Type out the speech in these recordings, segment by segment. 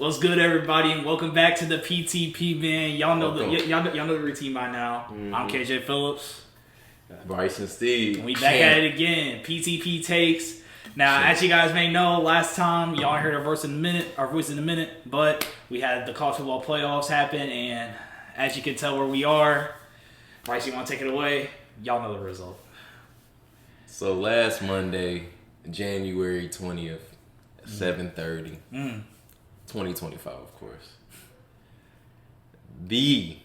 What's good, everybody, and welcome back to the PTP, man. Y'all know the routine by now. Mm-hmm. I'm KJ Phillips. Bryce and Steve. We back at it again. PTP takes. Now, as you guys may know, last time y'all heard our voice in a minute, but we had the college football playoffs happen, and as you can tell where we are, Bryce, you want to take it away? Y'all know the result. So last Monday, January 20th, 7:30, 2025, of course, the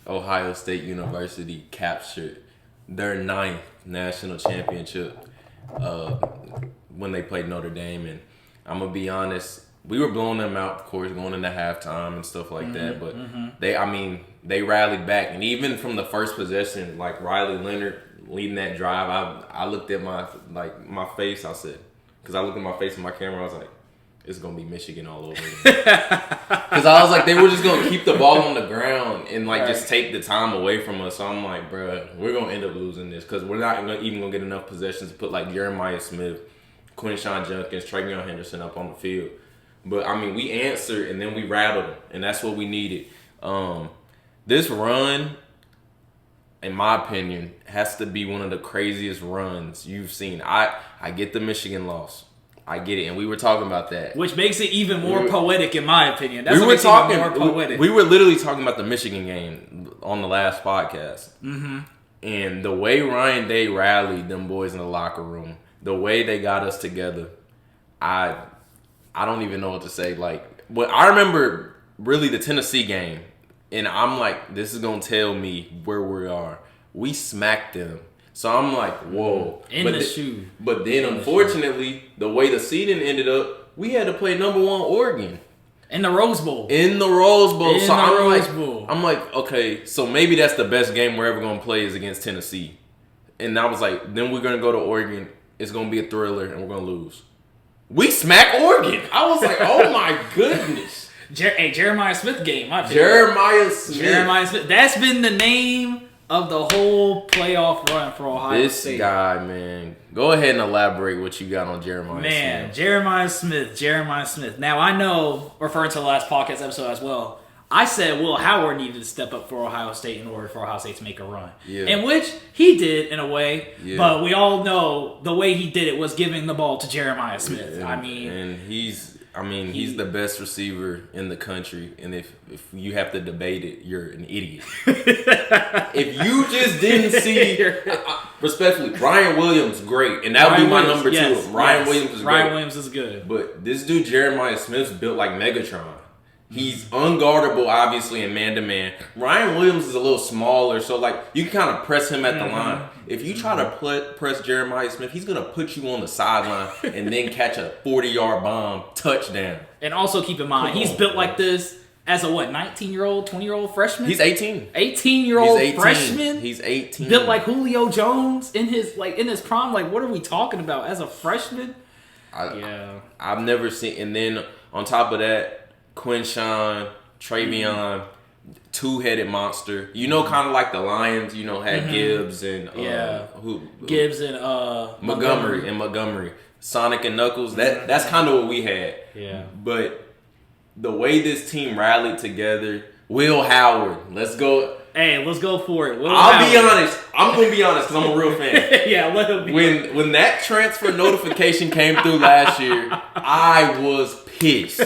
Ohio State University captured their 9th national championship when they played Notre Dame. And I'm going to be honest, we were blowing them out, of course, going into halftime and stuff like that. But they rallied back. And even from the first possession, like Riley Leonard leading that drive, I looked at my face. I said, because I looked at my face in my camera, I was like, it's going to be Michigan all over again. Because I was like, they were just going to keep the ball on the ground and just take the time away from us. So I'm like, bruh, we're going to end up losing this because we're not even going to get enough possessions to put Jeremiah Smith, Quinshawn Junkins, Travion Henderson up on the field. But, I mean, we answered and then we rattled them, and that's what we needed. This run, in my opinion, has to be one of the craziest runs you've seen. I get the Michigan loss. I get it, and we were talking about that, which makes it even more poetic, in my opinion. That's more poetic. We were literally talking about the Michigan game on the last podcast, and the way Ryan Day rallied them boys in the locker room, the way they got us together, I don't even know what to say. But I remember really the Tennessee game, and I'm like, this is gonna tell me where we are. We smacked them. So I'm like, whoa. But then, unfortunately, the way the seeding ended up, we had to play number 1 Oregon. In the Rose Bowl. I'm like, okay, so maybe that's the best game we're ever going to play is against Tennessee. And I was like, then we're going to go to Oregon. It's going to be a thriller, and we're going to lose. We smacked Oregon. I was like, oh, my goodness. Jeremiah Smith game. Jeremiah Smith. That's been the name of the whole playoff run for Ohio State. This guy, man. Go ahead and elaborate what you got on Jeremiah Smith. Man, Jeremiah Smith. Now, I know, referring to the last podcast episode as well, I said Will Howard needed to step up for Ohio State in order for Ohio State to make a run. Yeah. In which he did, in a way. Yeah. But we all know the way he did it was giving the ball to Jeremiah Smith. Yeah. He's the best receiver in the country, and if you have to debate it, you're an idiot. If you just didn't see, respectfully, Ryan Williams, great, and that would be my number 2. Ryan Williams is great. Ryan Williams is good. But this dude, Jeremiah Smith's built like Megatron. He's unguardable, obviously, in man-to-man. Ryan Williams is a little smaller, so you can kind of press him at the line. If you try to press Jeremiah Smith, he's going to put you on the sideline and then catch a 40-yard bomb touchdown. And also keep in mind, he's built like this as a 19-year-old, 20-year-old freshman? He's 18. 18-year-old freshman? He's 18. Built like Julio Jones in his prime. What are we talking about as a freshman? I've never seen. And then on top of that, Quinshawn, Travion, two-headed monster. Kind of like the Lions, had Gibbs and Montgomery. Sonic and Knuckles. That's kind of what we had. Yeah. But the way this team rallied together, Will Howard, let's go. Hey, let's go for it. I'll be honest. I'm going to be honest because I'm a real fan. Yeah, let him be. When that transfer notification came through last year, I was pissed.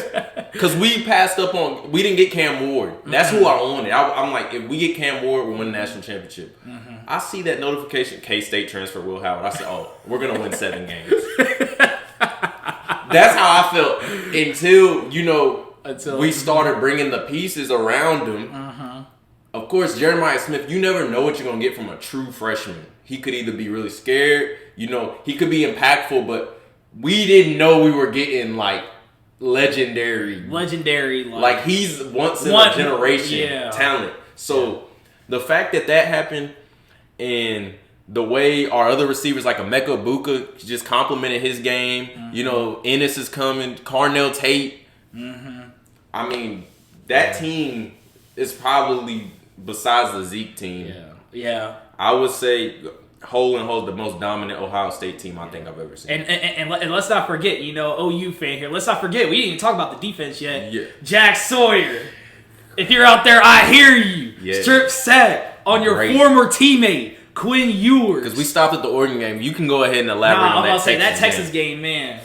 Because we didn't get Cam Ward. That's who I wanted. I'm like, if we get Cam Ward, we'll win the national championship. I see that notification, K-State transfer Will Howard. I said, oh, we're going to win 7 games. That's how I felt until we started bringing the pieces around him. Of course, Jeremiah Smith, you never know what you're going to get from a true freshman. He could either be really scared, he could be impactful, but we didn't know we were getting legendary. He's once in a generation talent. So the fact that happened and the way our other receivers like Emeka Buka just complimented his game, Ennis is coming, Carnell Tate. That team is probably, besides the Zeke team, yeah, I would say whole and hold the most dominant Ohio State team I think I've ever seen. And let's not forget, OU fan here. Let's not forget, we didn't even talk about the defense yet. Yeah. Jack Sawyer. If you're out there, I hear you. Yeah. Strip sack on your former teammate, Quinn Ewers. Because we stopped at the Oregon game. You can go ahead and elaborate on that. I'm about to say, that Texas game, man.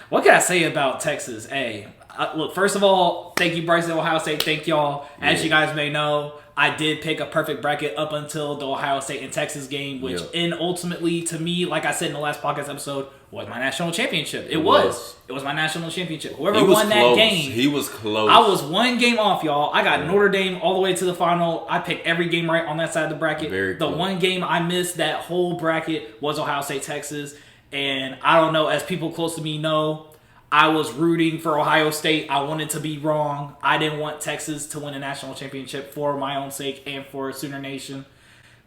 What can I say about Texas? Hey, look, first of all, thank you, Bryce, at Ohio State. Thank y'all. As you guys may know, I did pick a perfect bracket up until the Ohio State and Texas game, which ultimately, to me, like I said in the last podcast episode, was my national championship. It was my national championship. Whoever won that game. He was close. I was one game off, y'all. I got Notre Dame all the way to the final. I picked every game right on that side of the bracket. The one game I missed that whole bracket was Ohio State, Texas. And I don't know, as people close to me know, I was rooting for Ohio State. I wanted to be wrong. I didn't want Texas to win a national championship for my own sake and for Sooner Nation.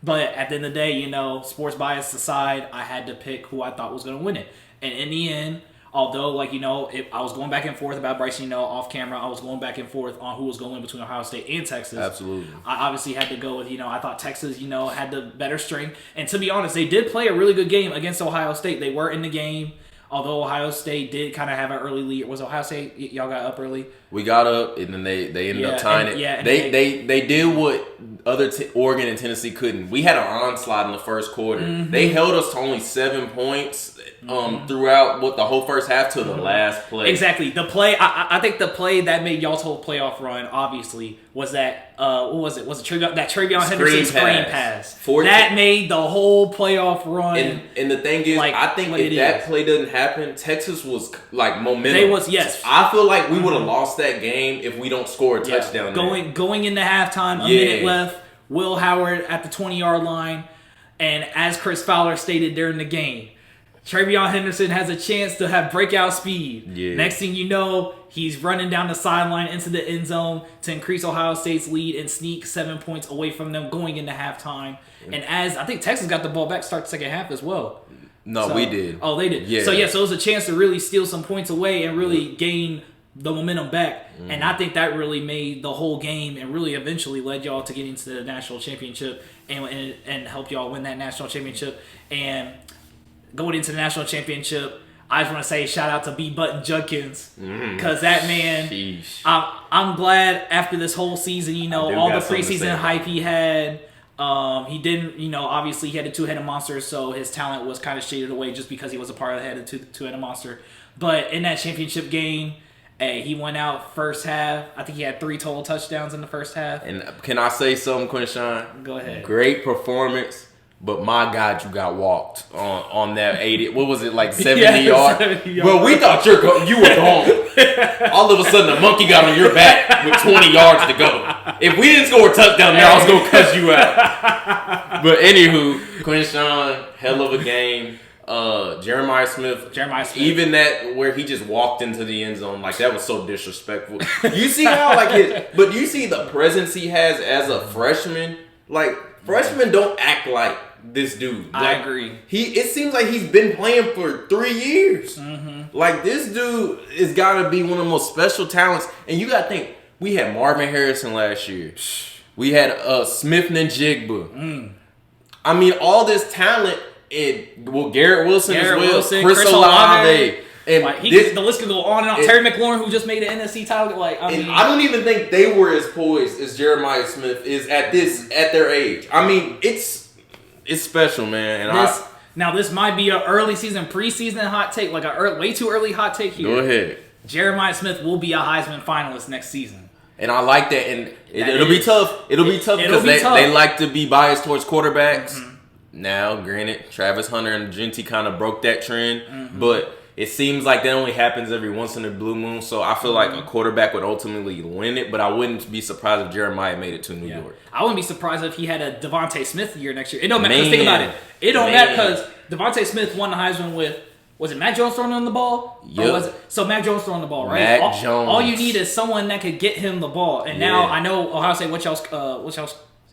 But at the end of the day, sports bias aside, I had to pick who I thought was going to win it. And in the end, although, I was going back and forth about Bryce, off camera, I was going back and forth on who was going to win between Ohio State and Texas. Absolutely. I obviously had to go with, I thought Texas, had the better strength. And to be honest, they did play a really good game against Ohio State. They were in the game. Although Ohio State did kind of have an early lead. Was Ohio State, y'all got up early? We got up, and then they ended up tying it. Yeah, they did what other Oregon and Tennessee couldn't. We had an onslaught in the first quarter. Mm-hmm. They held us to only 7 points throughout the whole first half to the last play. Exactly. The play, I think the play that made y'all's whole playoff run, obviously, was that, what was it? Was it that Travion Henderson screen pass? That made the whole playoff run. And the thing is, I think if that play doesn't happen, Texas was momentum. I feel like we would have lost that game if we don't score a touchdown. Going into halftime, a minute left, Will Howard at the 20-yard line, and as Chris Fowler stated during the game, Travion Henderson has a chance to have breakout speed. Yeah. Next thing you know, he's running down the sideline into the end zone to increase Ohio State's lead and sneak 7 points away from them going into halftime. And as I think Texas got the ball back, start the second half as well. No, we did. Oh, they did. Yeah. So it was a chance to really steal some points away and really gain the momentum back. Mm. And I think that really made the whole game and really eventually led y'all to get into the national championship and helped y'all win that national championship. And going into the national championship, I just want to say shout out to B. Button Judkins because that man, I'm glad after this whole season, all the preseason hype he had. He didn't, obviously he had a two-headed monster, so his talent was kind of shaded away just because he was a part of the two-headed monster. But in that championship game, he went out first half. I think he had 3 total touchdowns in the first half. And can I say something, Quinshawn? Go ahead. Great performance, but my God, you got walked on that 80. What was it, 70 yards? 70 yards. Well, we thought you were gone. All of a sudden, the monkey got on your back with 20 yards to go. If we didn't score a touchdown there, I was going to cuss you out. But anywho, Quinshawn, hell of a game. Jeremiah Smith, even that where he just walked into the end zone, that was so disrespectful. You see how but do you see the presence he has as a freshman? Freshmen don't act like this dude. I agree. It seems like he's been playing for 3 years. Mm-hmm. This dude has got to be one of the most special talents. And you got to think, we had Marvin Harrison last year. We had Smith Njigba. I mean, all this talent. Garrett Wilson as well. Chris Olave. And the list could go on and on. Terry McLaurin, who just made an NFC title. I don't even think they were as poised as Jeremiah Smith is at their age. I mean, it's special, man. And this might be an early season, preseason hot take, way too early hot take here. Go ahead. Jeremiah Smith will be a Heisman finalist next season. And I like that. And it'll be tough. It'll be tough because they like to be biased towards quarterbacks. Mm-hmm. Now, granted, Travis Hunter and Genty kind of broke that trend, but it seems like that only happens every once in a blue moon. So I feel like a quarterback would ultimately win it, but I wouldn't be surprised if Jeremiah made it to New York. I wouldn't be surprised if he had a Devontae Smith year next year. It don't matter. Think about it. It don't matter because Devontae Smith won the Heisman with, was it Mac Jones throwing on the ball? Yep. So Mac Jones throwing the ball, right? All you need is someone that could get him the ball. And now I know Ohio State. What y'all's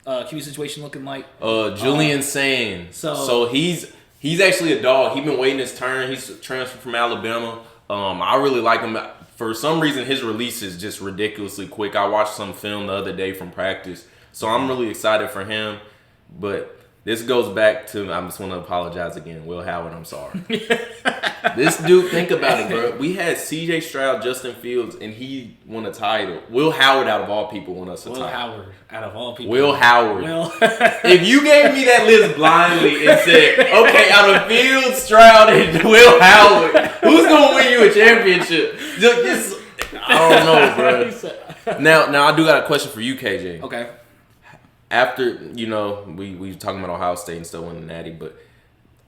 QB situation looking like? Julian Sands. So he's actually a dog. He's been waiting his turn. He's transferred from Alabama. I really like him. For some reason, his release is just ridiculously quick. I watched some film the other day from practice, so I'm really excited for him. But This goes back to, I just want to apologize again. Will Howard, I'm sorry. This dude, think about it, bro. We had C.J. Stroud, Justin Fields, and he won a title. Will Howard, out of all people, won us a title. Will Howard, out of all people. Will Howard. If you gave me that list blindly and said, okay, out of Fields, Stroud, and Will Howard, who's going to win you a championship? Just, I don't know, bro. Now, I do got a question for you, KJ. Okay. After, we talking about Ohio State and stuff winning the Natty, but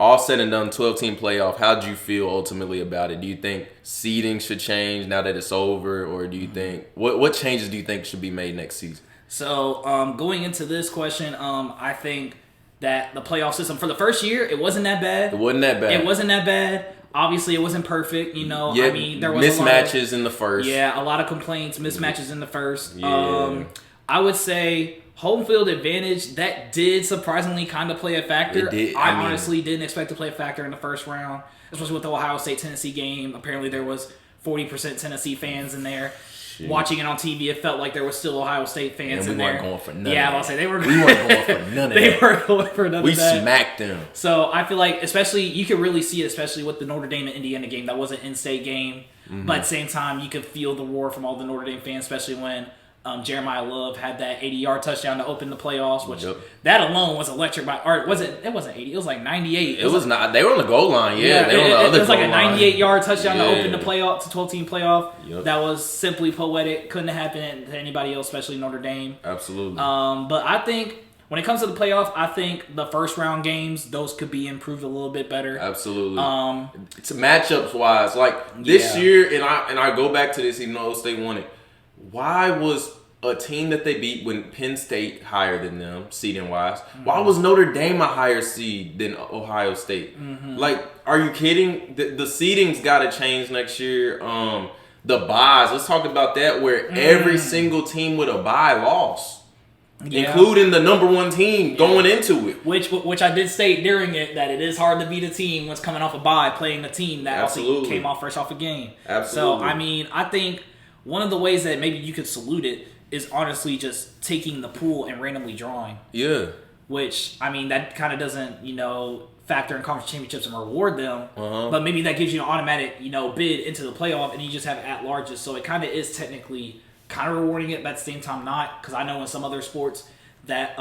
all said and done, 12-team playoff, how did you feel ultimately about it? Do you think seeding should change now that it's over, or do you think, what changes do you think should be made next season? So, going into this question, I think that the playoff system, for the first year, it wasn't that bad. It wasn't that bad. Obviously, it wasn't perfect, Yeah, I mean, there was mismatches in the first. Yeah, a lot of complaints, mismatches in the first. Yeah. I would say home field advantage, that did surprisingly kind of play a factor. It did. I honestly didn't expect to play a factor in the first round, especially with the Ohio State-Tennessee game. Apparently, there was 40% Tennessee fans in there. Shit. Watching it on TV, it felt like there was still Ohio State fans in there. We weren't going for none of that. Yeah, I was say we weren't going for none of that. They weren't going for none of that. We smacked them. So I feel like, especially, you could really see it, especially with the Notre Dame and Indiana game. That was an in-state game. Mm-hmm. But at the same time, you could feel the roar from all the Notre Dame fans, especially when Jeremiah Love had that 80-yard touchdown to open the playoffs, which that alone was electric. It wasn't 80. It was like 98. It was not. They were on the goal line. Yeah, they were on the other goal line. It was like a 98-yard touchdown to open the playoff, to 12-team playoff. Yep. That was simply poetic. Couldn't have happened to anybody else, especially Notre Dame. Absolutely. But I think when it comes to the playoff, I think the first round games, those could be improved a little bit better. Absolutely. It's matchups wise. Like this year, and I go back to this, even though State won it. Why was a team that they beat when Penn State higher than them, seeding wise? Mm-hmm. Why was Notre Dame a higher seed than Ohio State? Mm-hmm. Like, are you kidding? The seeding's got to change next year. The buys, let's talk about that, where every single team with a bye lost. Yeah. Including the number one team going into it. Which I did state during it, that it is hard to beat a team once coming off a bye, playing a team that also came off fresh off a game. Absolutely. So, I mean, I think one of the ways that maybe you could salute it is honestly just taking the pool and randomly drawing. Yeah. Which, I mean, that kind of doesn't, factor in conference championships and reward them. Uh-huh. But maybe that gives you an automatic, bid into the playoff, and you just have at-larges. So it kind of is technically kind of rewarding it, but at the same time not. Because I know in some other sports that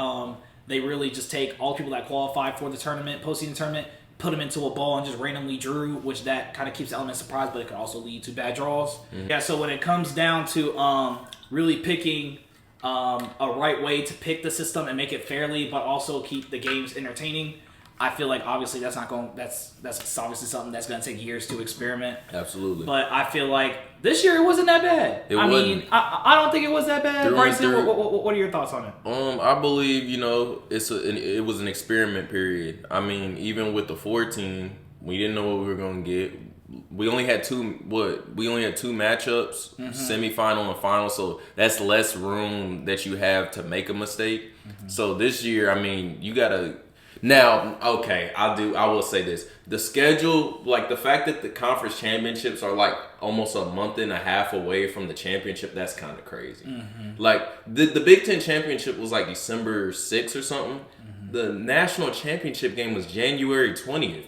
they really just take all the people that qualify for the tournament, postseason tournament, put them into a bowl and just randomly drew, which that kind of keeps the element of surprise, but it could also lead to bad draws. Mm-hmm. Yeah, so when it comes down to really picking a right way to pick the system and make it fairly, but also keep the games entertaining, I feel like obviously that's obviously something that's going to take years to experiment. Absolutely. But I feel like this year it wasn't that bad. I mean, I don't think it was that bad. Bryson, what are your thoughts on it? I believe, it was an experiment period. I mean, even with the 14, we didn't know what we were going to get. We only had two matchups, semifinal and final, so that's less room that you have to make a mistake. Mm-hmm. So this year, I mean, you got to. Now, okay, I will say this. The schedule, like the fact that the conference championships are like almost a month and a half away from the championship, that's kind of crazy. Mm-hmm. Like the Big Ten championship was like December 6th or something. Mm-hmm. The national championship game was January 20th.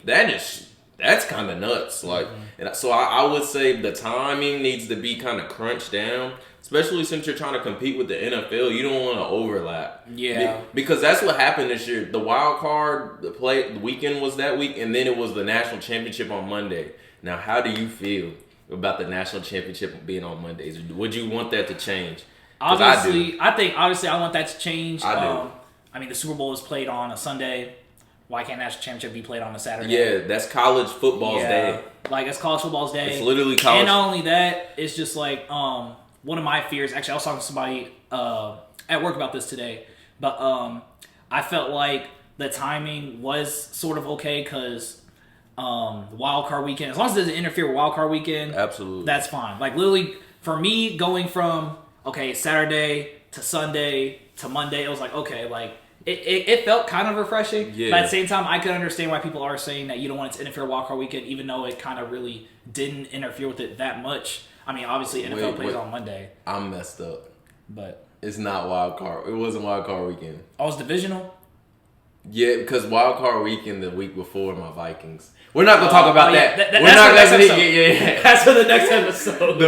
That's kind of nuts. Like, and so I would say the timing needs to be kind of crunched down. Especially since you're trying to compete with the NFL, you don't want to overlap. Yeah. Because that's what happened this year. The wild card, the weekend was that week, and then it was the national championship on Monday. Now, how do you feel about the national championship being on Mondays? Would you want that to change? Obviously, I want that to change. I do. I mean, the Super Bowl is played on a Sunday. Why can't national championship be played on a Saturday? Yeah, that's college football's day. Like, it's college football's day. It's literally college. And not only that, it's just like, one of my fears, actually, I was talking to somebody at work about this today, but I felt like the timing was sort of okay because wild card weekend, as long as it doesn't interfere with wild card weekend, absolutely, that's fine. Like, literally, for me, going from, Saturday to Sunday to Monday, it was like, okay, like, it felt kind of refreshing, but at the same time, I could understand why people are saying that you don't want it to interfere with wild card weekend, even though it kind of really didn't interfere with it that much. I mean, obviously, NFL plays on Monday. I'm messed up. But it's not wild card. It wasn't wild card weekend. Oh, it's divisional? Yeah, because wild card weekend the week before my Vikings. We're not gonna talk about that. We're not gonna. That's for the next episode.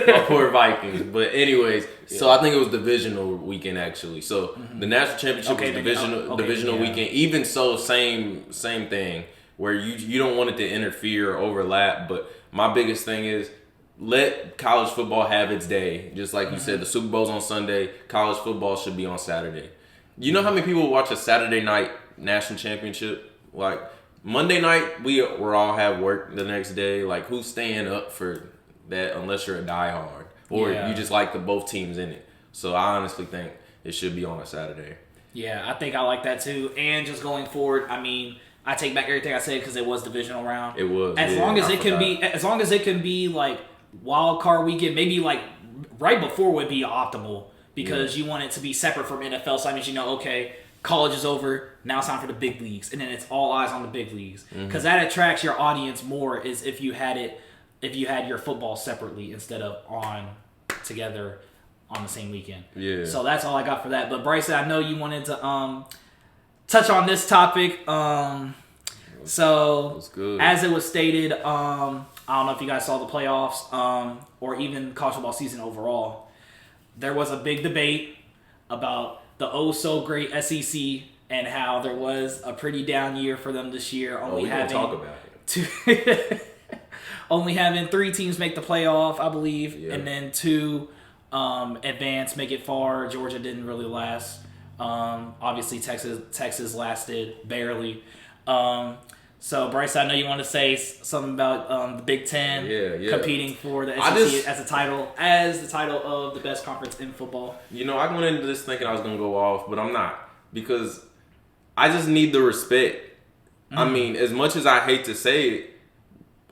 My poor Vikings. But anyways, so I think it was divisional weekend actually. So the national championship was divisional weekend. Even so, same thing where you don't want it to interfere or overlap. But my biggest thing is let college football have its day. Just like you said, the Super Bowl's on Sunday. College football should be on Saturday. You know how many people watch a Saturday night national championship? Like Monday night, we're all have work the next day. Like who's staying up for that unless you're a diehard or you just like both teams in it. So I honestly think it should be on a Saturday. Yeah, I think I like that too. And just going forward, I mean, I take back everything I said because it was divisional round. It was. As long as it can be like wild card weekend, maybe like right before would be optimal. Because you want it to be separate from NFL, so that means okay, college is over, now it's time for the big leagues, and then it's all eyes on the big leagues. Because that attracts your audience more is if you had your football separately instead of on together on the same weekend. Yeah. So that's all I got for that. But Bryce, I know you wanted to touch on this topic. So as it was stated, I don't know if you guys saw the playoffs or even college football season overall. There was a big debate about the oh-so-great SEC and how there was a pretty down year for them this year. Only having 3 teams make the playoff, I believe, and then 2 advance, make it far. Georgia didn't really last. Obviously, Texas lasted barely. So, Bryce, I know you want to say something about the Big Ten competing for the SEC as the title of the best conference in football. You know, I went into this thinking I was going to go off, but I'm not. Because I just need the respect. I mean, as much as I hate to say it,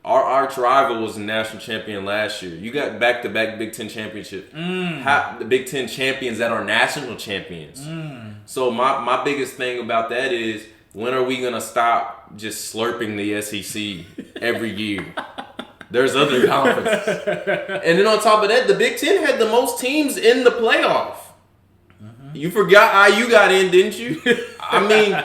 our arch rival was the national champion last year. You got back-to-back Big Ten championships. The Big Ten champions that are national champions. So my biggest thing about that is, when are we going to stop just slurping the SEC every year? There's other conferences. And then on top of that, the Big Ten had the most teams in the playoff. You forgot IU got in, didn't you? I mean,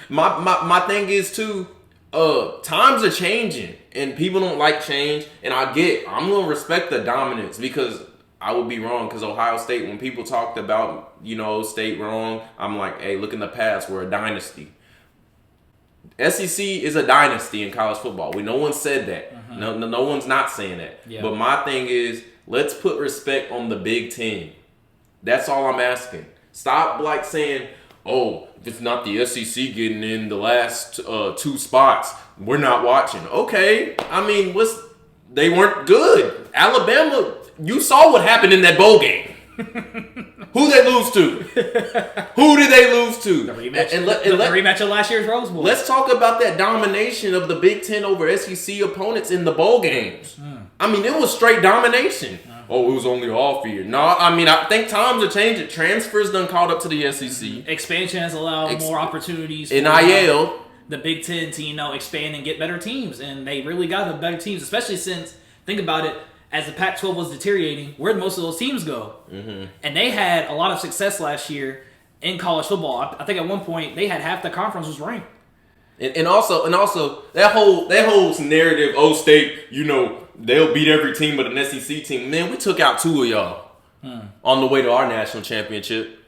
my thing is, too, times are changing. And people don't like change. And I'm going to respect the dominance because I would be wrong. Because Ohio State, when people talked about, State wrong, I'm like, hey, look in the past. We're a dynasty. SEC is a dynasty in college football. No one said that. No one's not saying that. Yeah. But my thing is, let's put respect on the Big Ten. That's all I'm asking. Stop saying, oh, if it's not the SEC getting in the last 2 spots, we're not watching. Okay, I mean, they weren't good. Alabama, you saw what happened in that bowl game. Who they lose to? Who did they lose to? The rematch of last year's Rose Bowl. Let's talk about that domination of the Big Ten over SEC opponents in the bowl games. I mean, it was straight domination. Oh, it was only off year. No, I mean, I think times are changing. Transfers done caught up to the SEC. Expansion has allowed more opportunities for NIL. The Big Ten to expand and get better teams, and they really got the better teams, especially since, think about it, as the Pac-12 was deteriorating, where'd most of those teams go? And they had a lot of success last year in college football. I think at one point they had half the conference was ranked. And also that whole narrative, State, they'll beat every team but an SEC team. Man, we took out 2 of y'all on the way to our national championship.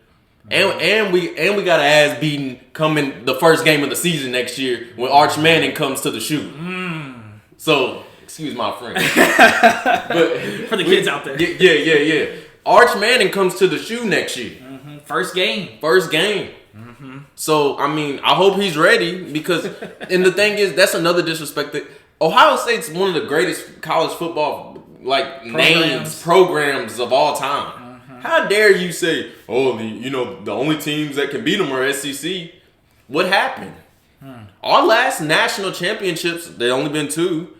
And we got an ass beating coming the first game of the season next year when Arch Manning comes to the shoe. So, excuse my friend. But for the kids out there. Yeah. Arch Manning comes to the shoe next year. First game. So, I mean, I hope he's ready because, and the thing is, that's another disrespect that Ohio State's one of the greatest college football programs of all time. How dare you say, the only teams that can beat them are SEC? What happened? Our last national championships, there only been 2.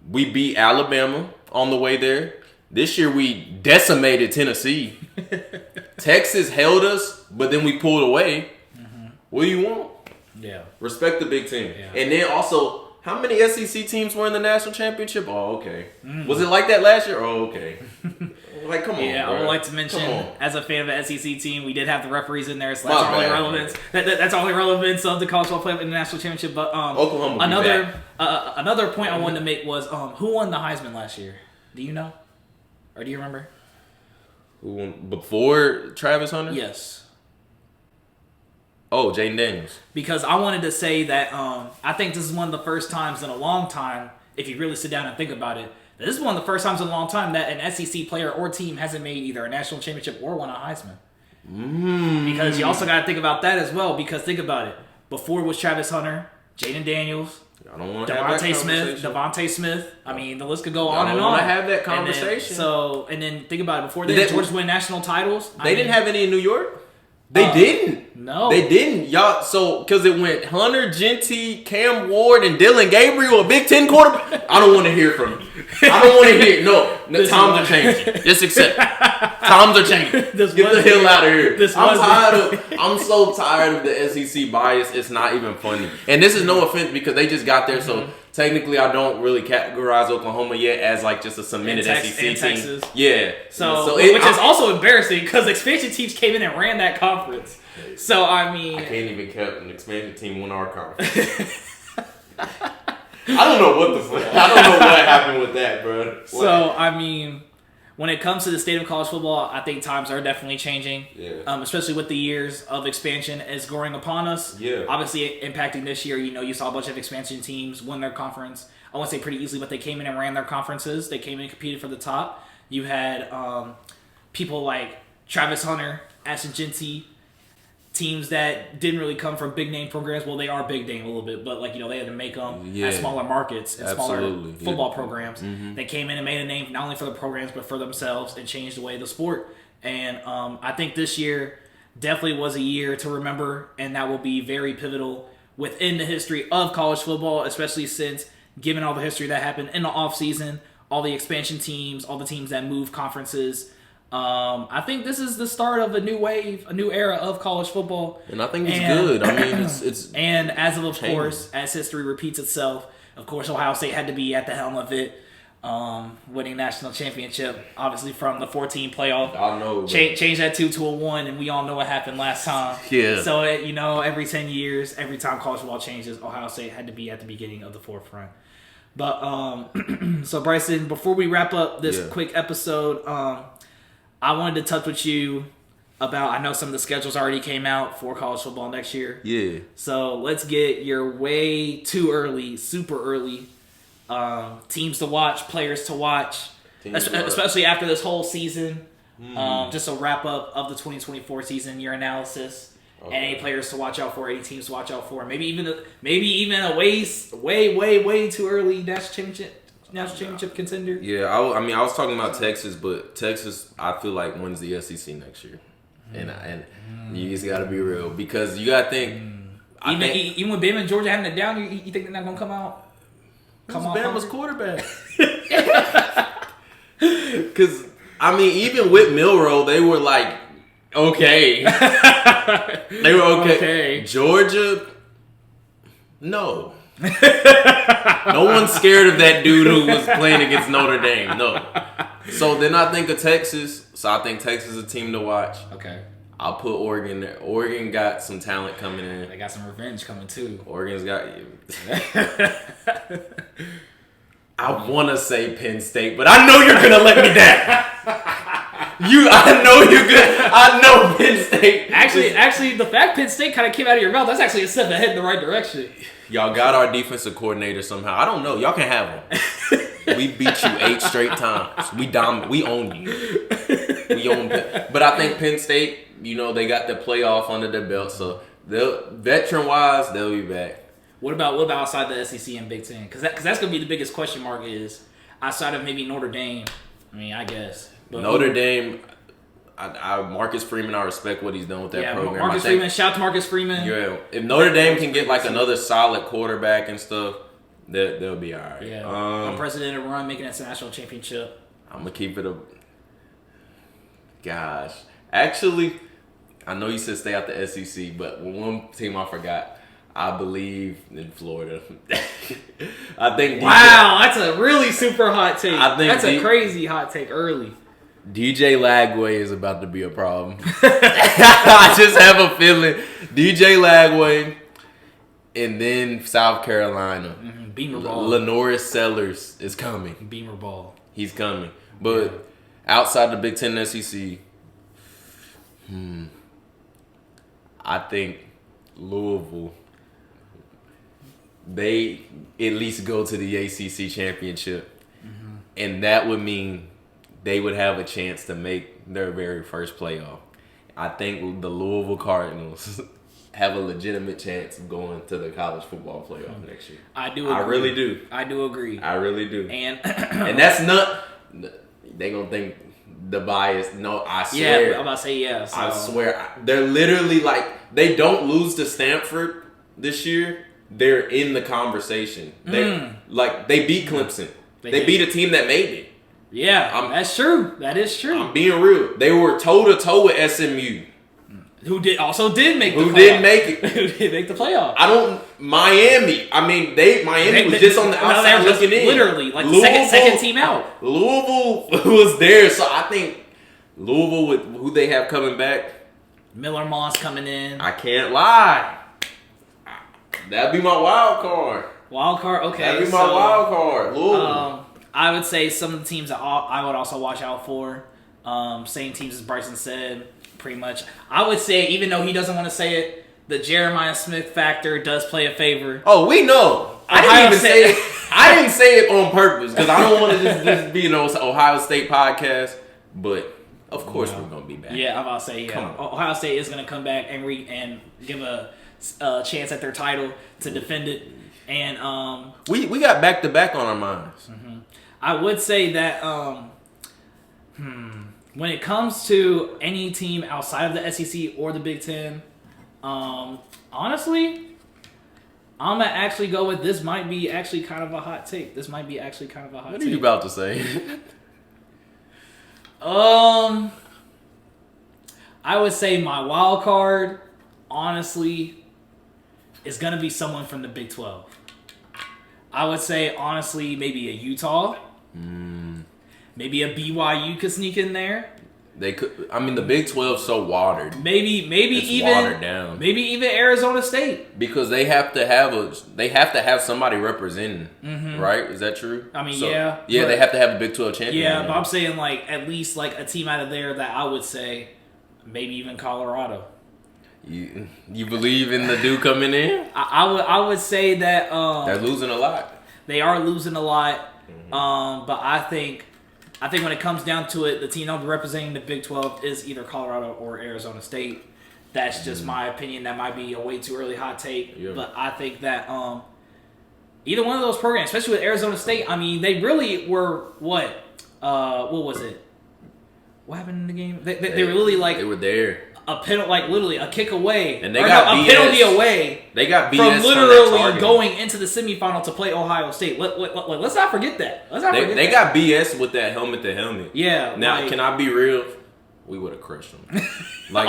We beat Alabama on the way there. This year we decimated Tennessee. Texas held us, but then we pulled away. What do you want? Yeah. Respect the Big Ten. Yeah. And then also, how many SEC teams were in the national championship? Oh, okay. Was it like that last year? Oh, okay. Like, come on, Yeah, bro. I would like to mention, as a fan of the SEC team, we did have the referees in there, so that's our only relevance. That's our only relevance of the college football playoff in the national championship. But Oklahoma another point I wanted to make was who won the Heisman last year? Do you know, or do you remember? Who won before Travis Hunter? Yes. Oh, Jaden Daniels. Because I wanted to say that I think this is one of the first times in a long time, if you really sit down and think about it, this is one of the first times in a long time that an SEC player or team hasn't made either a national championship or won a Heisman. Because you also got to think about that as well. Because think about it. Before it was Travis Hunter, Jaden Daniels, I don't want to have that conversation. Devontae Smith. I mean, the list could go on and on. I don't want to have that conversation. And then think about it. Before that, Georgia win national titles. They didn't have any in New York? They didn't. No. They didn't. Y'all, so, because it went Hunter, Genty, Cam Ward, and Dylan Gabriel, a Big Ten quarterback. I don't want to hear from you. I don't want to hear. No, times are changing. Just accept. Times are changing. Get the hell out of here. I'm so tired of the SEC bias. It's not even funny. And this is no offense because they just got there, so technically I don't really categorize Oklahoma yet as like just a cemented SEC team. Texas. Yeah. Which is also embarrassing because expansion teams came in and ran that conference. So, I mean... I can't even keep an expansion team win our conference. I don't know what happened with that, bro. So, I mean, when it comes to the state of college football, I think times are definitely changing. Yeah. Especially with the years of expansion is growing upon us. Yeah. Obviously, impacting this year, you saw a bunch of expansion teams win their conference. I won't say pretty easily, but they came in and ran their conferences. They came in and competed for the top. You had people like Travis Hunter, Ashton Genty, teams that didn't really come from big name programs. Well, they are big name a little bit, but they had to make them at smaller markets and smaller football programs. Mm-hmm. They came in and made a name not only for the programs but for themselves and changed the way of the sport. And I think this year definitely was a year to remember, and that will be very pivotal within the history of college football, especially since given all the history that happened in the offseason, all the expansion teams, all the teams that moved conferences. I think this is the start of a new wave, a new era of college football. And I think it's good. I mean, it's and of course, as history repeats itself, of course, Ohio State had to be at the helm of it, winning national championship, obviously from the 14 playoff. I know. Change that 2 to a 1, and we all know what happened last time. Yeah. So, every 10 years, every time college football changes, Ohio State had to be at the beginning of the forefront. But, so Bryson, before we wrap up this quick episode, I wanted to touch with you about, I know some of the schedules already came out for college football next year. Yeah. So let's get your way too early, super early teams to watch, players to watch, especially after this whole season. Just a wrap up of the 2024 season, your analysis, and any players to watch out for, any teams to watch out for. Maybe even a way too early national championship contender. Yeah, I was talking about Texas, but Texas, I feel like wins the SEC next year, and you just got to be real because you got to think. Even with Bama and Georgia having it down, you think they're not gonna come out? Bama's quarterback. Because even with Milroe, they were like okay. They were okay. Georgia, no. No one's scared of that dude who was playing against Notre Dame. No. So then I think of Texas. So I think Texas is a team to watch. Okay. I'll put Oregon there. Oregon got some talent coming in. They got some revenge coming too. Oregon's got. I want to say Penn State, but I know you're gonna let me down. I know Penn State. Actually, the fact Penn State kind of came out of your mouth, that's actually a step ahead in the right direction. Y'all got our defensive coordinator somehow. I don't know. Y'all can have him. We beat you 8 straight times. We own you. But I think Penn State, they got the playoff under their belt, so veteran-wise, they'll be back. What about outside the SEC and Big Ten? Because that's going to be the biggest question mark is outside of maybe Notre Dame. I guess. But Notre Dame, Marcus Freeman, I respect what he's done with that program. Marcus Freeman, shout to Marcus Freeman. Yeah, if Notre Dame can get like another solid quarterback and stuff, they'll be all right. Yeah, unprecedented run, making it to national championship. I'm going to keep it Gosh. Actually, I know you said stay out the SEC, but one team I forgot, I believe in Florida. I think. Wow, that's a really super hot take. That's a crazy hot take early. DJ Lagway is about to be a problem. I just have a feeling DJ Lagway, and then South Carolina. Beamer ball. Lenoris Sellers is coming. Beamer ball. He's coming. But outside the Big Ten and SEC, I think Louisville, they at least go to the ACC championship. And that would mean they would have a chance to make their very first playoff. I think the Louisville Cardinals have a legitimate chance of going to the college football playoff next year. I do agree. I really do. I do agree. I really do. And that's not... They gonna think the bias. No, I swear. Yeah, I'm about to say yeah. So. I swear. They're literally like... They don't lose to Stanford this year. They're in the conversation. They beat Clemson. They beat a team that made it. Yeah, that's true. That is true. I'm being real. They were toe-to-toe with SMU. Who did make the playoff. Who didn't make it. Who did make the playoff. Miami. I mean, Miami was just on the outside looking in. Literally, like the second team out. Louisville was there, so I think Louisville, with who they have coming back. Miller Moss coming in. I can't lie. That'd be my wild card. Wild card, okay. That'd be my wild card. Louisville. I would say some of the teams that I would also watch out for. Same teams as Bryson said, pretty much. I would say, even though he doesn't want to say it, the Jeremiah Smith factor does play a favor. Oh, we know. I didn't even say it. I didn't say it on purpose because I don't want to just be an Ohio State podcast. But of course we're gonna be back. Yeah, I'm about to say Ohio State is gonna come back and give a chance at their title to defend it. And we got back to back on our minds. I would say that when it comes to any team outside of the SEC or the Big Ten, honestly, I'm gonna actually go with this. Might be actually kind of a hot take. What are you about to say? I would say my wild card, honestly, is gonna be someone from the Big 12. I would say, honestly, maybe a Utah. Maybe a BYU could sneak in there. They could. I mean, the Big 12's so watered. Maybe it's even watered down. Maybe even Arizona State, because they have to have somebody representing, right? Is that true? I mean, yeah. They have to have a Big 12 champion. Yeah, but I'm saying like at least like a team out of there that I would say maybe even Colorado. You believe in the dude coming in? I would say that they're losing a lot. They are losing a lot, but I think when it comes down to it, the team that will be representing the Big 12 is either Colorado or Arizona State. That's just my opinion. That might be a way too early hot take, but I think that either one of those programs, especially with Arizona State, I mean, they really were what was it? What happened in the game? They were really like they were there. A penalty, like literally a kick away, and they got a penalty away. They got BS from literally going into the semifinal to play Ohio State. Let's not forget that. They got BS with that helmet to helmet. Yeah. Now, can I be real? We would have crushed them. Like,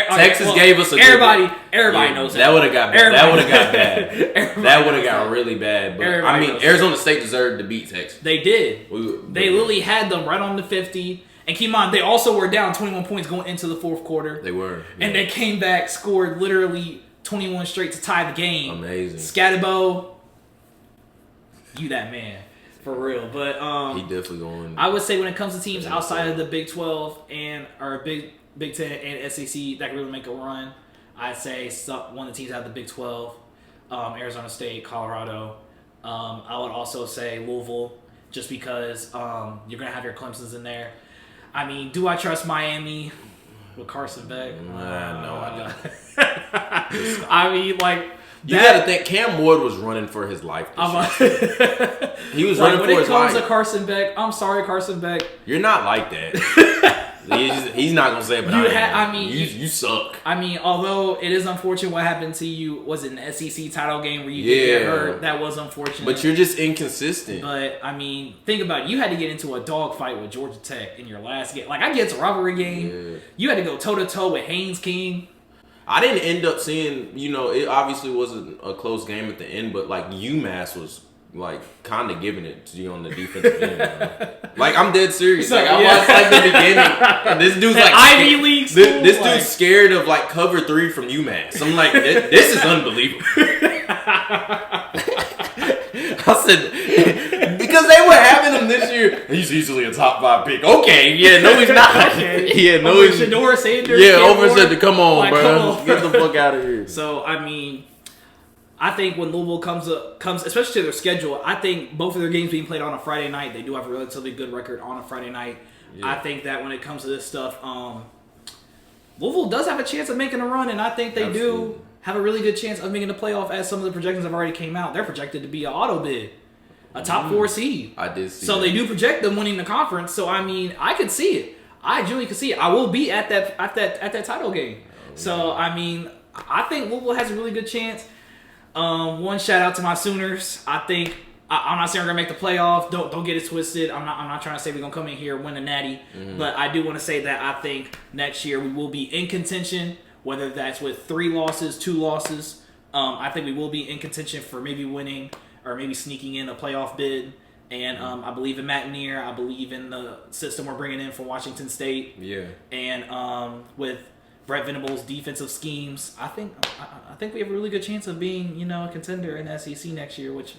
Texas gave us a everybody knows that. That would have got bad. That would have got bad. That would have got really bad. But I mean, Arizona State deserved to beat Texas. They did. They literally had them right on the 50. And keep in mind, they also were down 21 points going into the fourth quarter. They were. Yeah. And they came back, scored literally 21 straight to tie the game. Amazing. Scatterbo, you that man. For real. But he definitely going. I would say when it comes to teams outside of the Big 12 or Big 10 and SEC that can really make a run, I'd say one of the teams out of the Big 12, Arizona State, Colorado. I would also say Louisville, just because you're going to have your Clemsons in there. I mean, do I trust Miami with Carson Beck? No, I don't. I mean, like... You got to think, Cam Ward was running for his life this year. He was running for his life. When it comes to Carson Beck, I'm sorry, Carson Beck. You're not like that. He's not going to say it, but you suck. I mean, although it is unfortunate what happened to you, was it an SEC title game where you did get hurt? That was unfortunate. But you're just inconsistent. But, I mean, think about it. You had to get into a dogfight with Georgia Tech in your last game. Like, I get it's a rivalry game. Yeah. You had to go toe-to-toe with Haynes King. I didn't end up seeing, it obviously wasn't a close game at the end, but, like, UMass was like kind of giving it to you on the defensive end. Like I'm dead serious. Like I watched like the beginning. And this dude's like Ivy League school. This dude's scared of like cover 3 from UMass. I'm like, this is unbelievable. I said because they were having him this year. He's easily a top 5 pick. Okay, yeah, no, he's not. Okay. Yeah, no, over he's Shador Sanders. Yeah, over Sanders. Come on, like, bro, come on. get the fuck out of here. So I mean, I think when Louisville comes, especially to their schedule, I think both of their games being played on a Friday night, they do have a relatively good record on a Friday night. Yeah. I think that when it comes to this stuff, Louisville does have a chance of making a run, and I think they do have a really good chance of making the playoff as some of the projections have already came out. They're projected to be an auto bid, a top 4 seed. I did see so that. They do project them winning the conference. So I mean, I could see it. I genuinely could see it. I will be at that title game. So I mean, I think Louisville has a really good chance. One shout out to my Sooners. I think I'm not saying we're gonna make the playoff. Don't get it twisted. I'm not trying to say we're gonna come in here and win a natty, but I do want to say that I think next year we will be in contention. Whether that's with 3 losses, 2 losses, I think we will be in contention for maybe winning or maybe sneaking in a playoff bid. And I believe in Matt Neer. I believe in the system we're bringing in from Washington State. Yeah. And with Brett Venables' defensive schemes, I think we have a really good chance of being, a contender in the SEC next year, which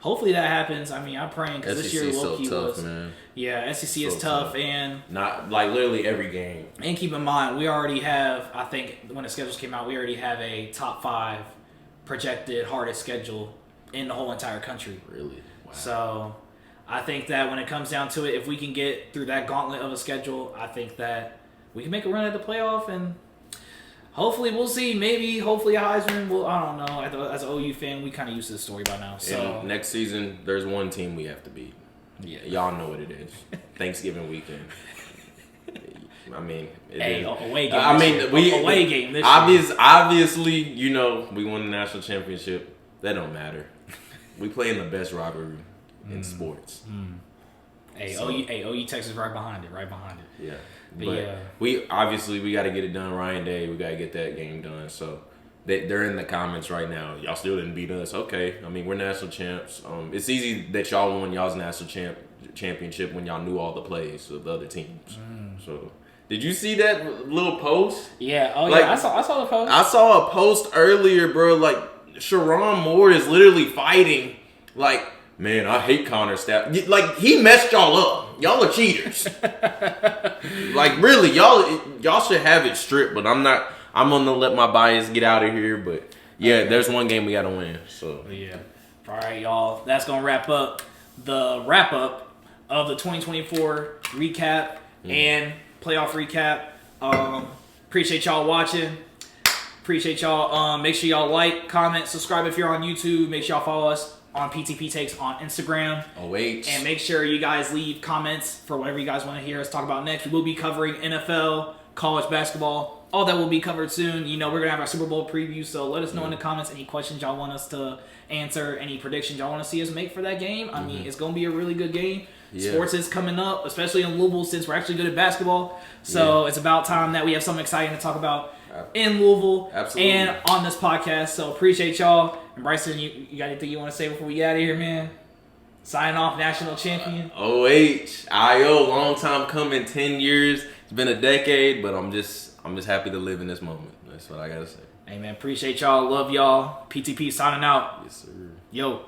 hopefully that happens. I mean, I'm praying because this year low-key was. Man. Yeah, SEC is tough and not like literally every game. And keep in mind, we already have, I think when the schedules came out, we already have a top 5 projected hardest schedule in the whole entire country. Really? Wow. So I think that when it comes down to it, if we can get through that gauntlet of a schedule, I think that we can make a run at the playoff and hopefully we'll see. Maybe, hopefully a Heisman. Well, I don't know. As an OU fan, we kind of used to this story by now. So and next season, there's one team we have to beat. Yeah, y'all know what it is. Thanksgiving weekend. I mean, away game. Away game. This obviously, we won the national championship. That don't matter. We play in the best rivalry in sports. OU Texas right behind it. Yeah. But we got to get it done. Ryan Day, we got to get that game done. So they're in the comments right now. Y'all still didn't beat us. Okay. I mean, we're national champs. It's easy that y'all won y'all's national championship when y'all knew all the plays of the other teams. So did you see that little post? Yeah. Oh, yeah. I saw the post. I saw a post earlier, bro. Like, Sharon Moore is literally fighting. Like, man, I hate Connor Staff. Like, he messed y'all up. Y'all are cheaters. Like, really, y'all should have it stripped, but I'm not. I'm gonna let my bias get out of here. But yeah, there's one game we gotta win. So yeah. All right, y'all. That's gonna wrap up the wrap up of the 2024 recap and playoff recap. Appreciate y'all watching. Appreciate y'all. Make sure y'all like, comment, subscribe if you're on YouTube. Make sure y'all follow us on PTP Takes on Instagram. And make sure you guys leave comments for whatever you guys want to hear us talk about next. We will be covering NFL, college basketball. All that will be covered soon. We're going to have our Super Bowl preview, so let us know in the comments any questions y'all want us to answer, any predictions y'all want to see us make for that game. I mean, it's going to be a really good game. Yeah. Sports is coming up, especially in Louisville since we're actually good at basketball. So it's about time that we have something exciting to talk about in Louisville and on this podcast. So appreciate y'all. And Bryson, you got anything you want to say before we get out of here, man? Signing off, national champion. IO, long time coming, 10 years. It's been a decade, but I'm just happy to live in this moment. That's what I gotta say. Hey man, appreciate y'all. Love y'all. PTP signing out. Yes, sir. Yo.